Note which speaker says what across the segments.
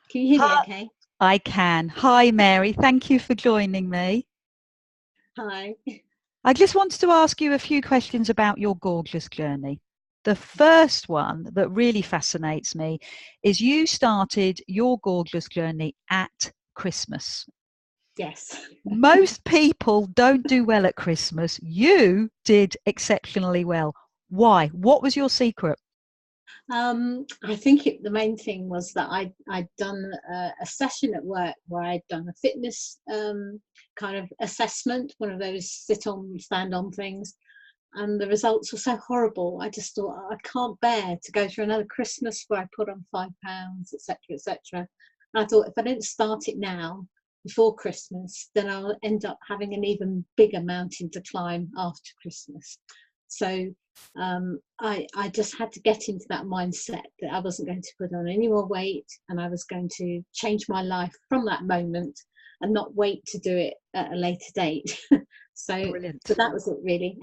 Speaker 1: Can you hear me
Speaker 2: Hi,
Speaker 1: okay?
Speaker 2: I can. Hi, Mary. Thank you for joining me.
Speaker 1: Hi.
Speaker 2: I just wanted to ask you a few questions about your gorgeous journey. The first one that really fascinates me is you started your gorgeous journey at Christmas.
Speaker 1: Yes.
Speaker 2: Most people don't do well at Christmas. You did exceptionally well. Why? What was your secret?
Speaker 1: I think the main thing was that I'd done a session at work where I'd done a fitness kind of assessment, one of those sit on, stand on things, and the results were so horrible. I just thought, "Oh, I can't bear to go through another Christmas where I put on 5 pounds, etc., etc." And I thought if I don't start it now, before Christmas, then I'll end up having an even bigger mountain to climb after Christmas. So I just had to get into that mindset that I wasn't going to put on any more weight, and I was going to change my life from that moment and not wait to do it at a later date. So
Speaker 2: Brilliant.
Speaker 1: that was it really.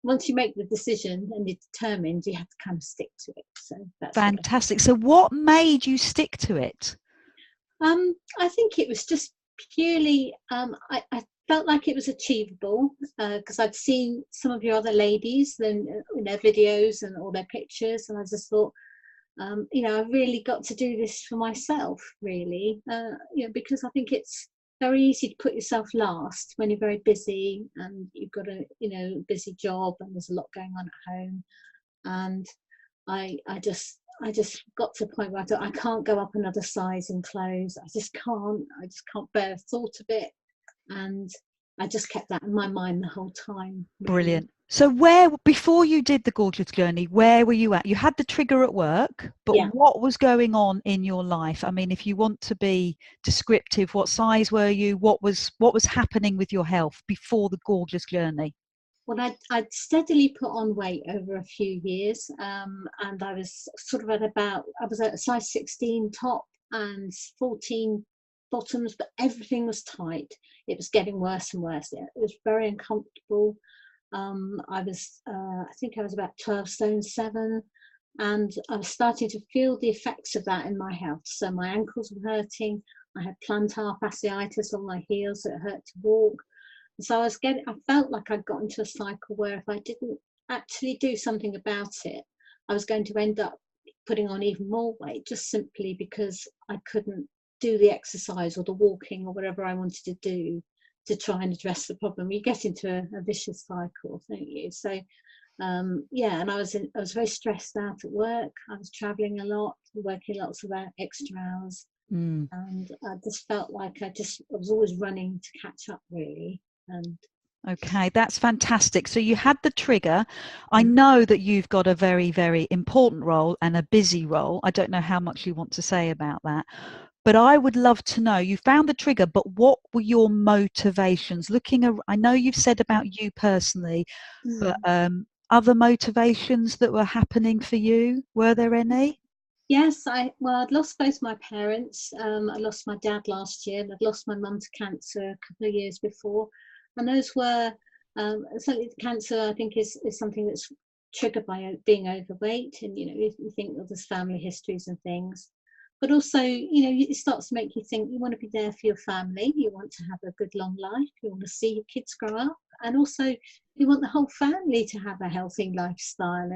Speaker 1: Once you make the decision and you're determined, you have to kind of stick to it. So that's what
Speaker 2: Fantastic. So, what made you stick to it?
Speaker 1: I think it was just purely, I felt like it was achievable because I'd seen some of your other ladies then in their videos and all their pictures, and I just thought, I've really got to do this for myself, really, because I think it's very easy to put yourself last when you're very busy and you've got a, busy job and there's a lot going on at home. And I just got to a point where I thought I can't go up another size in clothes. I just can't bear the thought of it. And I just kept that in my mind the whole time, really.
Speaker 2: Brilliant. So where, before you did the gorgeous journey, where were you at? You had the trigger at work, but
Speaker 1: Yeah.
Speaker 2: what was going on in your life? I mean, if you want to be descriptive, what size were you? What was happening with your health before the gorgeous journey?
Speaker 1: Well, I'd steadily put on weight over a few years, and I was sort of I was at a size 16 top and 14 bottoms, but everything was tight. It was getting worse and worse. It was very uncomfortable. I think I was about 12 stone 7, and I was starting to feel the effects of that in my health. So my ankles were hurting. I had plantar fasciitis on my heels, so it hurt to walk. So I felt like I'd got into a cycle where if I didn't actually do something about it, I was going to end up putting on even more weight just simply because I couldn't do the exercise or the walking or whatever I wanted to do to try and address the problem. You get into a vicious cycle, don't you? So yeah, and I was very stressed out at work. I was traveling a lot, working lots of extra hours,
Speaker 2: Mm.
Speaker 1: and I just felt like I was always running to catch up, really. And
Speaker 2: Okay, that's fantastic. So you had the trigger. I
Speaker 1: mm,
Speaker 2: know that you've got a very, very important role and a busy role. I don't know how much you want to say about that, but I would love to know. You found the trigger, but what were your motivations? I know you've said about you personally, but
Speaker 1: mm.
Speaker 2: other motivations that were happening for you, were there any?
Speaker 1: Yes, I'd lost both my parents. I lost my dad last year, and I'd lost my mum to cancer a couple of years before. And those were certainly cancer. I think is something that's triggered by being overweight, and you think of there's family histories and things. But also, it starts to make you think you want to be there for your family. You want to have a good long life. You want to see your kids grow up, and also you want the whole family to have a healthy lifestyle.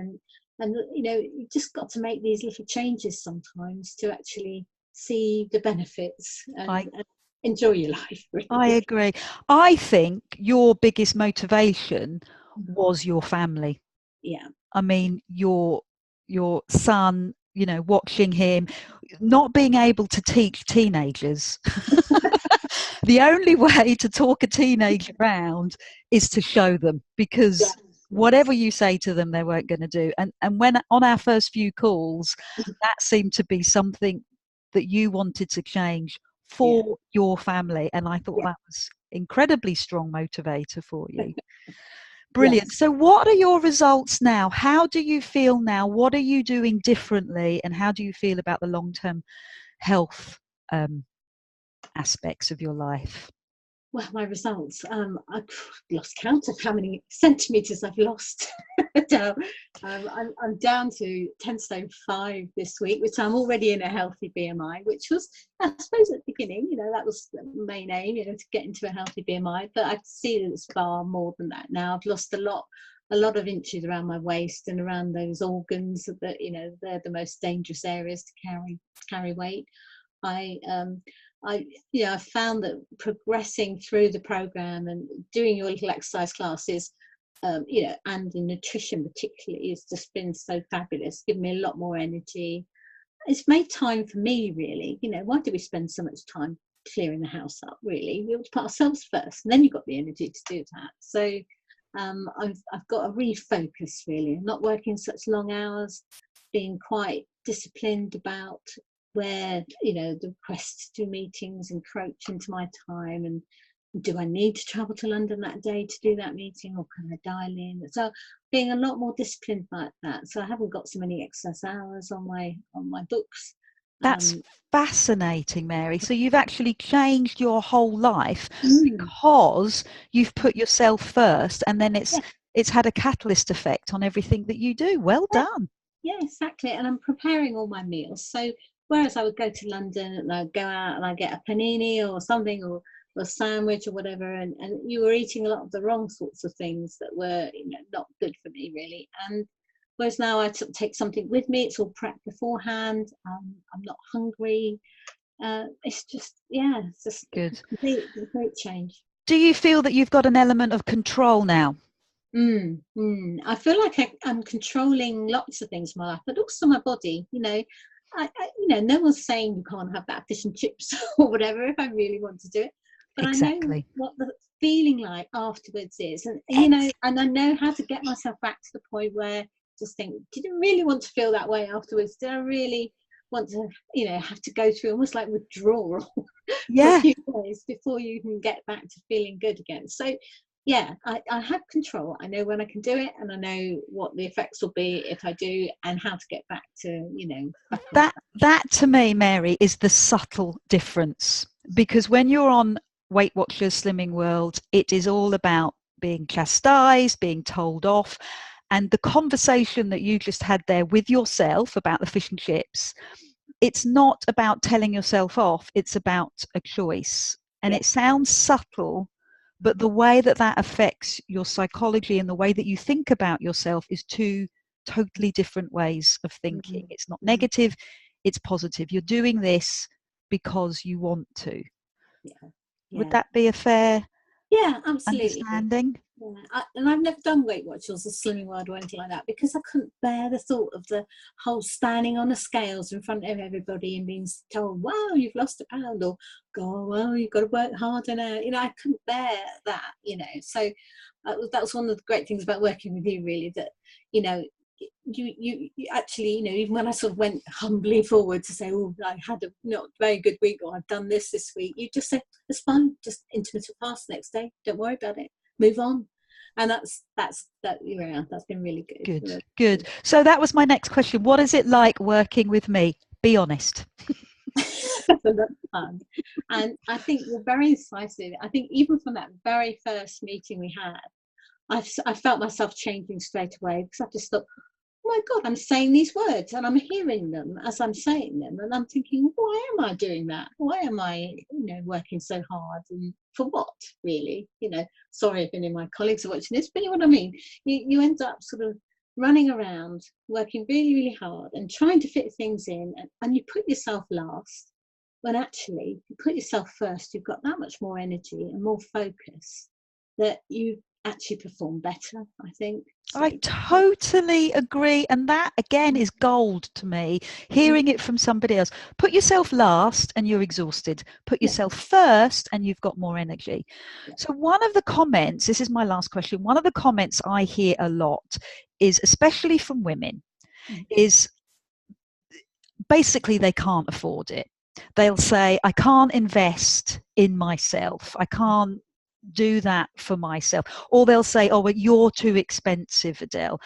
Speaker 1: And you just got to make these little changes sometimes to actually see the benefits
Speaker 2: I
Speaker 1: and enjoy your life,
Speaker 2: I
Speaker 1: really.
Speaker 2: agree. I think your biggest motivation
Speaker 1: Mm.
Speaker 2: was your family.
Speaker 1: Yeah.
Speaker 2: I mean, your son, watching him, not being able to teach teenagers. The only way to talk a teenager around is to show them,
Speaker 1: Yeah.
Speaker 2: because
Speaker 1: Yes.
Speaker 2: whatever you say to them, they weren't going to do. And when on our first few calls, that seemed to be something that you wanted to change
Speaker 1: Yeah.
Speaker 2: for your family, and I thought
Speaker 1: Yeah.
Speaker 2: that was incredibly strong motivator for you. Brilliant.
Speaker 1: Yes.
Speaker 2: So, what are your results now? How do you feel now? What are you doing differently? And how do you feel about the long term health um, aspects of your life?
Speaker 1: Well, my results. I've lost count of how many centimetres I've lost. Now, I'm down to 10 stone 5 this week, which I'm already in a healthy BMI, which was, I suppose, at the beginning, that was the main aim, to get into a healthy BMI. But I see that it's far more than that now. I've lost a lot of inches around my waist and around those organs that, they're the most dangerous areas to carry weight. I found that progressing through the program and doing your little exercise classes, and in nutrition particularly, has just been so fabulous. Given me a lot more energy. It's made time for me, really. Why do we spend so much time clearing the house up? Really, we ought to put ourselves first, and then you've got the energy to do that. So I've got a refocus, really. I'm not working such long hours, being quite disciplined about where the requests to do meetings encroach into my time, and do I need to travel to London that day to do that meeting, or can I dial in? So being a lot more disciplined like that. So I haven't got so many excess hours on my books.
Speaker 2: That's fascinating, Mary. So you've actually changed your whole life because you've put yourself first, and then it's had a catalyst effect on everything that you do. Well done.
Speaker 1: Yeah, exactly. And I'm preparing all my meals. So whereas I would go to London and I'd go out and I'd get a panini or something, or a sandwich or whatever, and you were eating a lot of the wrong sorts of things that were not good for me, really. And whereas now I take something with me, it's all prepped beforehand. I'm not hungry. It's just
Speaker 2: Good.
Speaker 1: A great change.
Speaker 2: Do you feel that you've got an element of control now?
Speaker 1: I feel like I'm controlling lots of things in my life, but also my body. No one's saying you can't have that fish and chips or whatever if I really want to do it. But
Speaker 2: Exactly.
Speaker 1: I know what the feeling like afterwards is, and and I know how to get myself back to the point where I just think, did I really want to feel that way afterwards? Did I really want to, have to go through almost like withdrawal for a few days before you can get back to feeling good again? So yeah, I have control. I know when I can do it, and I know what the effects will be if I do, and how to get back to,
Speaker 2: that to me, Mary, is the subtle difference. Because when you're on Weight Watchers, Slimming World, it is all about being chastised, being told off. And the conversation that you just had there with yourself about the fish and chips, it's not about telling yourself off, it's about a choice. And it sounds subtle, but the way that affects your psychology and the way that you think about yourself is two totally different ways of thinking. It's not negative, it's positive. You're doing this because you want to. Would that be a fair understanding?
Speaker 1: Yeah, and I've never done Weight Watchers or Slimming World or anything like that, because I couldn't bear the thought of the whole standing on the scales in front of everybody and being told, wow, you've lost a pound, or go, well, you've got to work harder now. I couldn't bear that, so that was one of the great things about working with you, really, that you actually, even when I sort of went humbly forward to say, oh, I had a not very good week, or I've done this week, you just say, it's fine, just intermittent fast next day, don't worry about it, move on. And that's been really good.
Speaker 2: Good. So that was my next question. What is it like working with me? Be honest.
Speaker 1: That's fun. And I think you're very incisive. I think even from that very first meeting we had, I felt myself changing straight away, because I just thought, oh my God, I'm saying these words and I'm hearing them as I'm saying them, and I'm thinking, why am I doing that? Why am I, working so hard, and for what, really? Sorry if any of my colleagues are watching this, but you know what I mean. You end up sort of running around, working really, really hard and trying to fit things in, and you put yourself last, when actually you put yourself first. You've got that much more energy and more focus that you actually perform better, I think. So,
Speaker 2: I totally agree, and that again is gold to me, hearing it from somebody else. Put yourself last and you're exhausted. Put yourself first and you've got more energy. So one of the comments, this is my last question, one of the comments I hear a lot is, especially from women, is basically they can't afford it. They'll say, I can't invest in myself, I can't do that for myself. Or they'll say, oh, well, you're too expensive, Adele.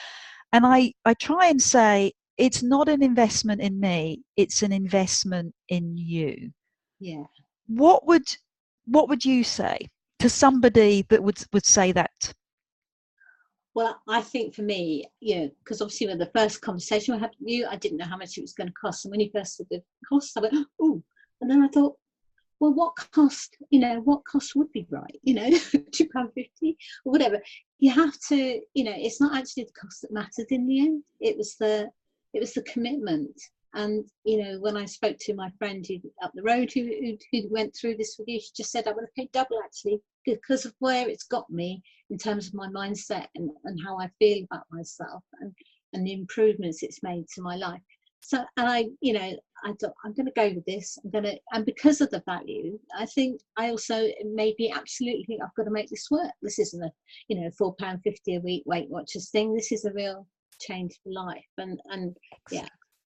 Speaker 2: And I try and say, it's not an investment in me, it's an investment in you.
Speaker 1: Yeah.
Speaker 2: What would you say to somebody that would say that?
Speaker 1: Well, I think for me, because obviously with the first conversation I had with you, I didn't know how much it was going to cost. And when you first said the cost, I went, oh, and then I thought, well, what cost would be right? £2.50 or whatever. You have to, it's not actually the cost that mattered in the end. It was the commitment. And when I spoke to my friend up the road who went through this with you, she just said, I would have paid double actually, because of where it's got me in terms of my mindset and how I feel about myself and the improvements it's made to my life. So, and I thought, I'm going to go with this. And because of the value, I think I also maybe absolutely think I've got to make this work. This isn't a, £4.50 a week Weight Watchers thing. This is a real change for life. And yeah,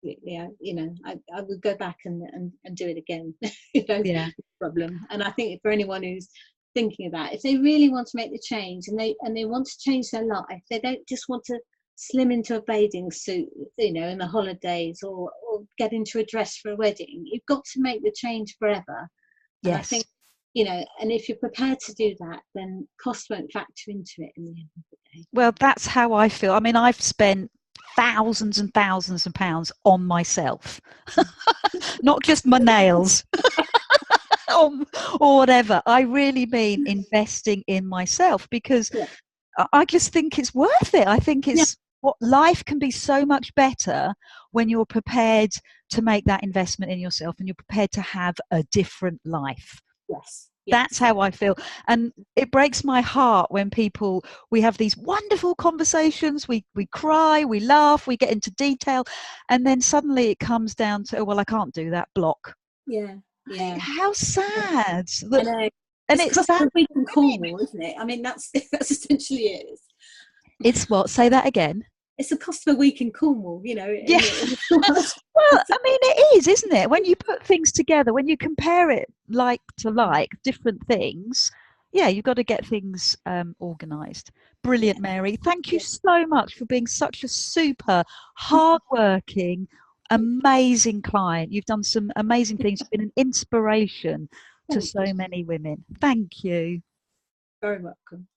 Speaker 1: I would go back and do it again.
Speaker 2: Yeah.
Speaker 1: Problem. And I think for anyone who's thinking about it, if they really want to make the change and they want to change their life, they don't just want to slim into a bathing suit, in the holidays, or get into a dress for a wedding. You've got to make the change forever. And
Speaker 2: Yes.
Speaker 1: I think, and if you're prepared to do that, then cost won't factor into it in the end of the day.
Speaker 2: Well, that's how I feel. I mean, I've spent thousands and thousands of pounds on myself, not just my nails. or whatever. I really mean investing in myself, because I just think it's worth it. I think it's what life can be so much better when you're prepared to make that investment in yourself and you're prepared to have a different life.
Speaker 1: Yes.
Speaker 2: That's how I feel. And it breaks my heart when we have these wonderful conversations, we cry, we laugh, we get into detail, and then suddenly it comes down to, oh, well, I can't do that, block.
Speaker 1: Yeah.
Speaker 2: How sad.
Speaker 1: I know.
Speaker 2: And it's sad.
Speaker 1: Week in Cornwall, isn't it? I mean, that's essentially it.
Speaker 2: It's what? Say that again.
Speaker 1: It's the cost of a week in Cornwall,
Speaker 2: Yeah. Well, I mean, it is, isn't it? When you put things together, when you compare it like to like, different things, you've got to get things organised. Brilliant, Mary. Thank you so much for being such a super hardworking, amazing client. You've done some amazing things. You've been an inspiration to so many women. Thank you.
Speaker 1: Very welcome.